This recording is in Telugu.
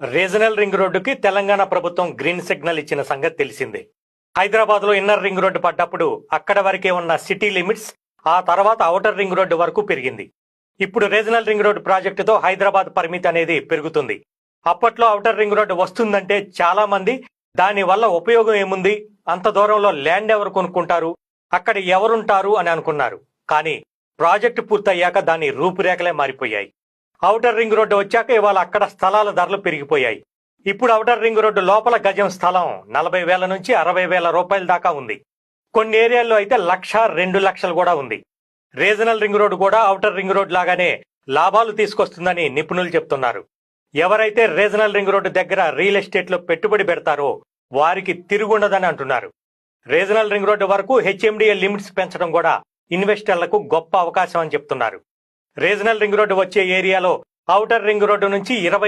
రీజనల్ రింగ్ రోడ్డుకి తెలంగాణ ప్రభుత్వం గ్రీన్ సిగ్నల్ ఇచ్చిన సంగతి తెలిసిందే. హైదరాబాద్ లో ఇన్నర్ రింగ్ రోడ్డు పడ్డప్పుడు అక్కడ వరకే ఉన్న సిటీ లిమిట్స్ ఆ తర్వాత ఔటర్ రింగ్ రోడ్డు వరకు పెరిగింది. ఇప్పుడు రీజనల్ రింగ్ రోడ్డు ప్రాజెక్టుతో హైదరాబాద్ పరిమితి అనేది పెరుగుతుంది. అప్పట్లో ఔటర్ రింగ్ రోడ్డు వస్తుందంటే చాలా మంది దాని వల్ల ఉపయోగం ఏముంది, అంత దూరంలో ల్యాండ్ ఎవరు కొనుక్కుంటారు, అక్కడ ఎవరుంటారు అని అనుకున్నారు. కానీ ప్రాజెక్టు పూర్తయ్యాక దాని రూపురేఖలే మారిపోయాయి. ఔటర్ రింగ్ రోడ్డు వచ్చాక ఇవాళ అక్కడ స్థలాల ధరలు పెరిగిపోయాయి. ఇప్పుడు ఔటర్ రింగ్ రోడ్డు లోపల గజం స్థలం 40,000 నుంచి 60,000 రూపాయల దాకా ఉంది. కొన్ని ఏరియాల్లో అయితే 1,00,000, 2,00,000 కూడా ఉంది. రీజనల్ రింగ్ రోడ్డు కూడా ఔటర్ రింగ్ రోడ్ లాగానే లాభాలు తీసుకొస్తుందని నిపుణులు చెప్తున్నారు. ఎవరైతే రీజనల్ రింగ్ రోడ్డు దగ్గర రియల్ ఎస్టేట్ లో పెట్టుబడి పెడతారో వారికి తిరుగుండదని అంటున్నారు. రీజనల్ రింగ్ రోడ్డు వరకు హెచ్ఎండిఏ లిమిట్స్ పెంచడం కూడా ఇన్వెస్టర్లకు గొప్ప అవకాశం అని చెప్తున్నారు. రీజనల్ రింగ్ రోడ్డు వచ్చే ఏరియాలో ఔటర్ రింగ్ రోడ్డు నుంచి 20